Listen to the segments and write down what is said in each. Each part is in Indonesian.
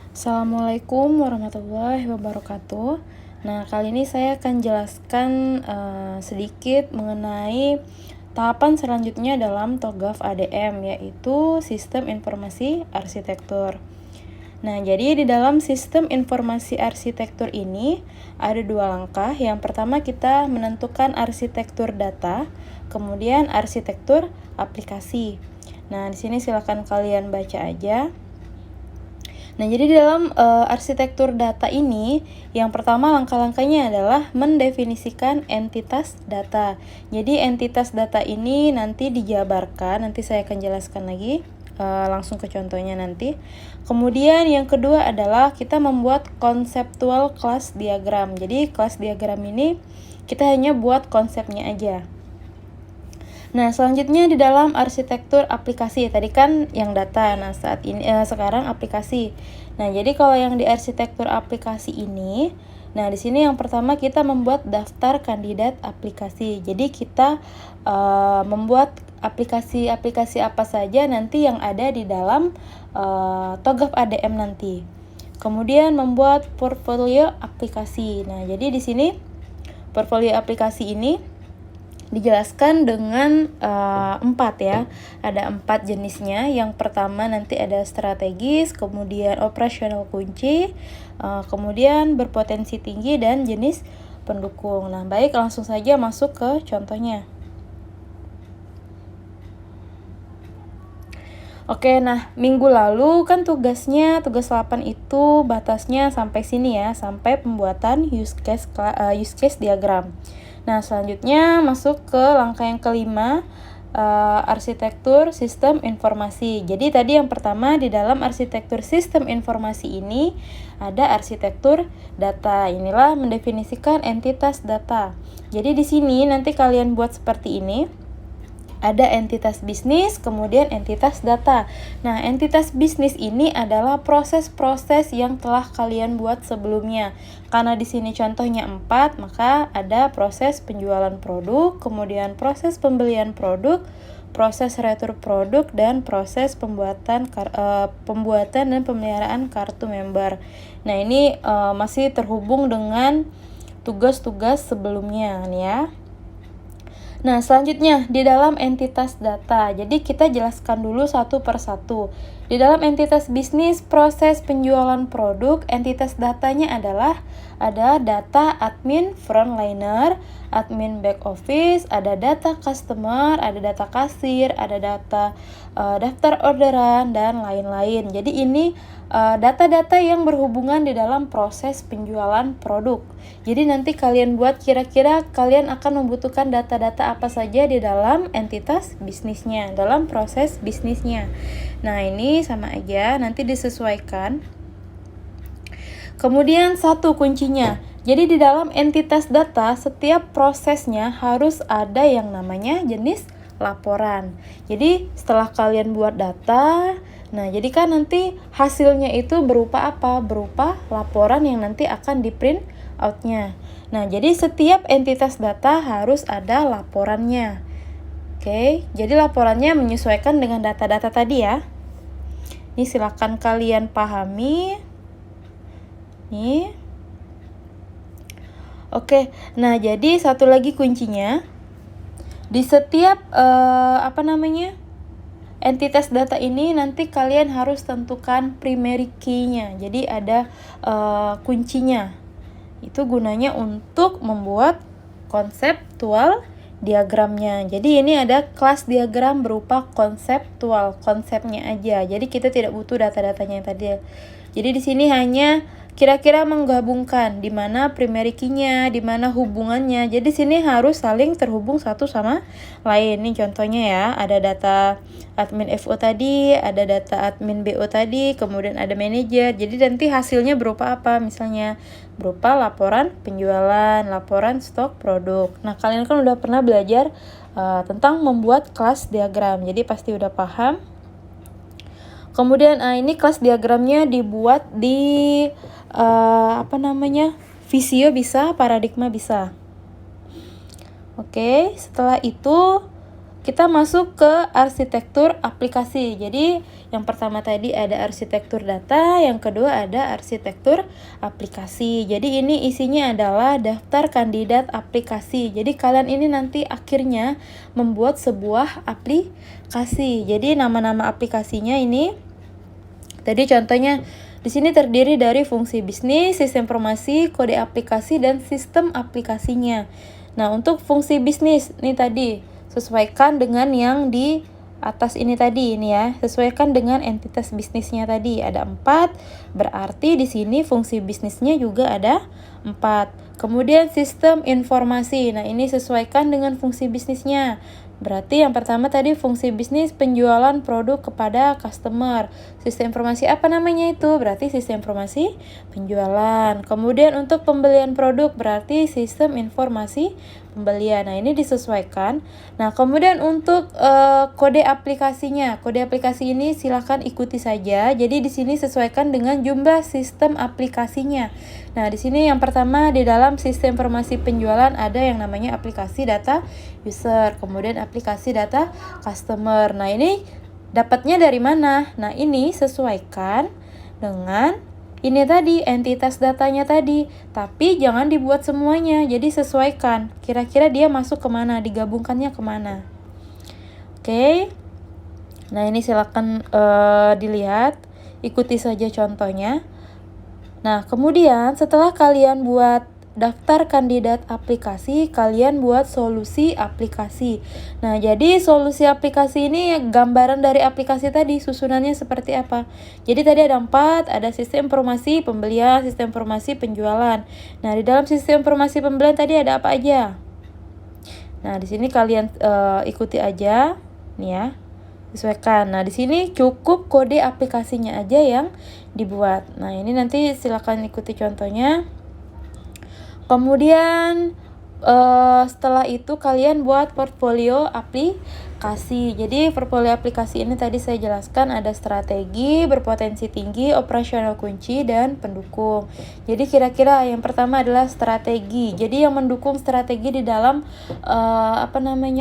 Assalamualaikum warahmatullahi wabarakatuh. Nah, kali ini saya akan jelaskan sedikit mengenai tahapan selanjutnya dalam TOGAF ADM, yaitu Sistem Informasi Arsitektur. Nah, jadi di dalam Sistem Informasi Arsitektur ini ada dua langkah. Yang pertama kita menentukan arsitektur data, kemudian arsitektur aplikasi. Nah, di sini silakan kalian baca aja. Nah, jadi di dalam arsitektur data ini, yang pertama langkah-langkahnya adalah mendefinisikan entitas data. Jadi entitas data ini nanti dijabarkan, nanti saya akan jelaskan lagi, langsung ke contohnya nanti. Kemudian yang kedua adalah kita membuat konseptual class diagram. Jadi class diagram ini kita hanya buat konsepnya aja. Nah, selanjutnya di dalam arsitektur aplikasi, tadi kan yang data, nah saat ini sekarang aplikasi. Nah, jadi kalau yang di arsitektur aplikasi ini, nah di sini yang pertama kita membuat daftar kandidat aplikasi. Jadi kita membuat aplikasi-aplikasi apa saja nanti yang ada di dalam TOGAF ADM nanti. Kemudian membuat portfolio aplikasi. Nah, jadi di sini portfolio aplikasi ini dijelaskan dengan 4 ya. Ada 4 jenisnya. Yang pertama nanti ada strategis, kemudian operasional kunci, kemudian berpotensi tinggi, dan jenis pendukung. Nah, baik, langsung saja masuk ke contohnya. Oke, nah minggu lalu kan tugas 8 itu batasnya sampai sini ya, sampai pembuatan use case diagram. Nah, selanjutnya masuk ke langkah yang kelima, arsitektur sistem informasi. Jadi tadi yang pertama di dalam arsitektur sistem informasi ini ada arsitektur data. Inilah mendefinisikan entitas data. Jadi di sini nanti kalian buat seperti ini. Ada entitas bisnis, kemudian entitas data. Nah, entitas bisnis ini adalah proses-proses yang telah kalian buat sebelumnya. Karena di sini contohnya 4, maka ada proses penjualan produk, kemudian proses pembelian produk, proses retur produk, dan proses pembuatan dan pemeliharaan kartu member. Nah, ini masih terhubung dengan tugas-tugas sebelumnya nih ya. Nah, selanjutnya di dalam entitas data. Jadi kita jelaskan dulu satu per satu. Di dalam entitas bisnis, proses penjualan produk, entitas datanya adalah ada data admin frontliner, admin back office, ada data customer, ada data kasir, ada data daftar orderan, dan lain-lain. Jadi ini data-data yang berhubungan di dalam proses penjualan produk. Jadi nanti kalian buat kira-kira kalian akan membutuhkan data-data apa saja di dalam entitas bisnisnya, dalam proses bisnisnya. Nah, ini sama aja, nanti disesuaikan. Kemudian satu kuncinya. Jadi di dalam entitas data setiap prosesnya harus ada yang namanya jenis laporan. Jadi setelah kalian buat data, nah jadi kan nanti hasilnya itu berupa apa? Berupa laporan yang nanti akan di print outnya. Nah, jadi setiap entitas data harus ada laporannya. Oke, jadi laporannya menyesuaikan dengan data-data tadi ya. Ini silakan kalian pahami. Nih. Oke, nah jadi satu lagi kuncinya. Di setiap entitas data ini nanti kalian harus tentukan primary key-nya. Jadi ada kuncinya. Itu gunanya untuk membuat konseptual diagramnya. Jadi ini ada kelas diagram berupa konseptual, konsepnya aja. Jadi kita tidak butuh data-datanya tadi. Jadi di sini hanya kira-kira menggabungkan di mana primary key-nya, di mana hubungannya. Jadi sini harus saling terhubung satu sama lain. Ini contohnya ya, ada data admin FO tadi, ada data admin BO tadi, kemudian ada manajer. Jadi nanti hasilnya berupa apa? Misalnya berupa laporan penjualan, laporan stok produk. Nah, kalian kan udah pernah belajar tentang membuat kelas diagram. Jadi pasti udah paham. Kemudian ini kelas diagramnya dibuat di Visio bisa, paradigma bisa. Oke, setelah itu kita masuk ke arsitektur aplikasi. Jadi yang pertama tadi ada arsitektur data, yang kedua ada arsitektur aplikasi. Jadi ini isinya adalah daftar kandidat aplikasi. Jadi kalian ini nanti akhirnya membuat sebuah aplikasi. Jadi nama-nama aplikasinya ini tadi contohnya di sini terdiri dari fungsi bisnis, sistem informasi, kode aplikasi, dan sistem aplikasinya. Nah, untuk fungsi bisnis ini tadi sesuaikan dengan yang di atas ini tadi ini ya. Sesuaikan dengan entitas bisnisnya tadi ada 4. Berarti di sini fungsi bisnisnya juga ada 4. Kemudian sistem informasi. Nah, ini sesuaikan dengan fungsi bisnisnya. Berarti yang pertama tadi fungsi bisnis penjualan produk kepada customer. Sistem informasi apa namanya itu? Berarti sistem informasi penjualan. Kemudian untuk pembelian produk berarti sistem informasi pembelian. Nah, ini disesuaikan. Nah, kemudian untuk kode aplikasinya. Kode aplikasi ini silahkan ikuti saja. Jadi di sini sesuaikan dengan jumlah sistem aplikasinya. Nah, di sini yang pertama di dalam sistem informasi penjualan ada yang namanya aplikasi data user, kemudian aplikasi data customer. Nah, ini dapatnya dari mana? Nah, ini sesuaikan dengan ini tadi, entitas datanya tadi. Tapi jangan dibuat semuanya, jadi sesuaikan. Kira-kira dia masuk kemana, digabungkannya kemana. Oke. Nah, ini silakan dilihat, ikuti saja contohnya. Nah, kemudian setelah kalian buat daftar kandidat aplikasi, kalian buat solusi aplikasi. Nah, jadi solusi aplikasi ini gambaran dari aplikasi tadi, susunannya seperti apa. Jadi tadi ada 4, ada sistem informasi pembelian, sistem informasi penjualan. Nah, di dalam sistem informasi pembelian tadi ada apa aja? Nah, di sini kalian ikuti aja, nih ya. Sesuaikan. Nah, di sini cukup kode aplikasinya aja yang dibuat. Nah, ini nanti silakan ikuti contohnya. Kemudian setelah itu kalian buat portfolio aplikasi. Jadi portfolio aplikasi ini tadi saya jelaskan ada strategi, berpotensi tinggi, operasional kunci, dan pendukung. Jadi kira-kira yang pertama adalah strategi. Jadi yang mendukung strategi di dalam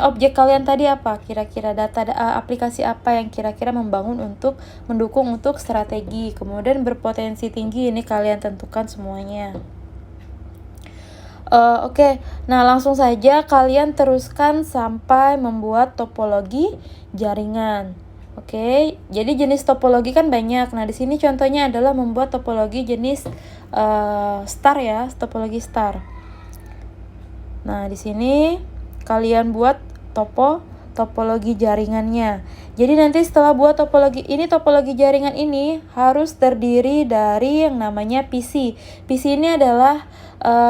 objek kalian tadi apa? Kira-kira data aplikasi apa yang kira-kira mendukung untuk strategi. Kemudian berpotensi tinggi ini kalian tentukan semuanya. Oke. Nah, langsung saja kalian teruskan sampai membuat topologi jaringan. Oke, jadi jenis topologi kan banyak. Nah, di sini contohnya adalah membuat topologi jenis star ya, topologi star. Nah, di sini kalian buat topologi jaringannya. Jadi nanti setelah buat topologi jaringan ini harus terdiri dari yang namanya PC. PC ini adalah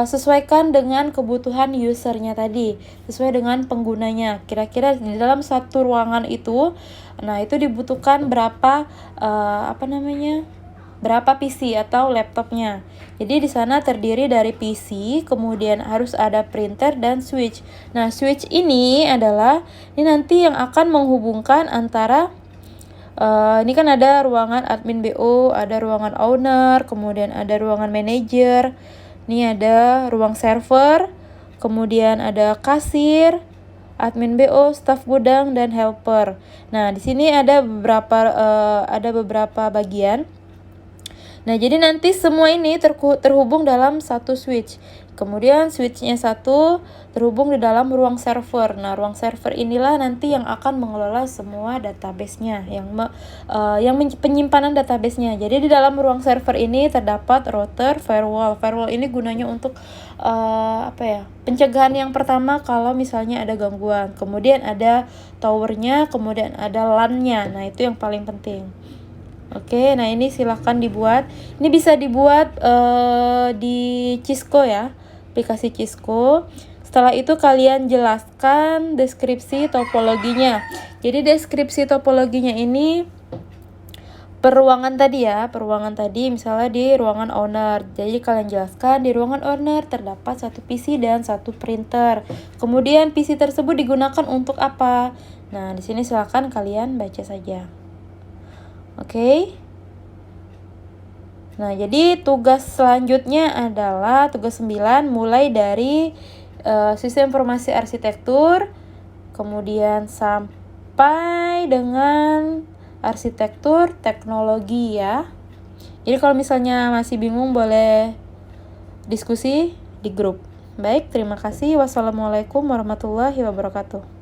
sesuaikan dengan kebutuhan usernya tadi, sesuai dengan penggunanya. Kira-kira di dalam satu ruangan itu, nah itu dibutuhkan berapa PC atau laptopnya. Jadi di sana terdiri dari PC, kemudian harus ada printer dan switch. Nah, switch ini nanti yang akan menghubungkan antara ini kan ada ruangan admin BO, ada ruangan owner, kemudian ada ruangan manager. Ini ada ruang server, kemudian ada kasir, admin BO, staf gudang, dan helper. Nah, di sini ada beberapa bagian. Nah, jadi nanti semua ini terhubung dalam satu switch. Kemudian switchnya satu terhubung di dalam ruang server. Nah, ruang server inilah nanti yang akan mengelola semua database-nya, yang penyimpanan database-nya. Jadi di dalam ruang server ini terdapat router, firewall. Firewall ini gunanya untuk pencegahan yang pertama kalau misalnya ada gangguan. Kemudian ada towernya, kemudian ada LAN-nya. Nah, itu yang paling penting. Oke, nah ini silahkan dibuat. Ini bisa dibuat di Cisco ya, aplikasi Cisco. Setelah itu kalian jelaskan deskripsi topologinya. Jadi deskripsi topologinya ini peruangan tadi misalnya di ruangan owner. Jadi kalian jelaskan di ruangan owner terdapat satu PC dan satu printer. Kemudian PC tersebut digunakan untuk apa? Nah, di sini silahkan kalian baca saja. Oke. Nah, jadi tugas selanjutnya adalah tugas 9 mulai dari sistem informasi arsitektur, kemudian sampai dengan arsitektur teknologi ya. Jadi kalau misalnya masih bingung boleh diskusi di grup. Baik, terima kasih. Wassalamualaikum warahmatullahi wabarakatuh.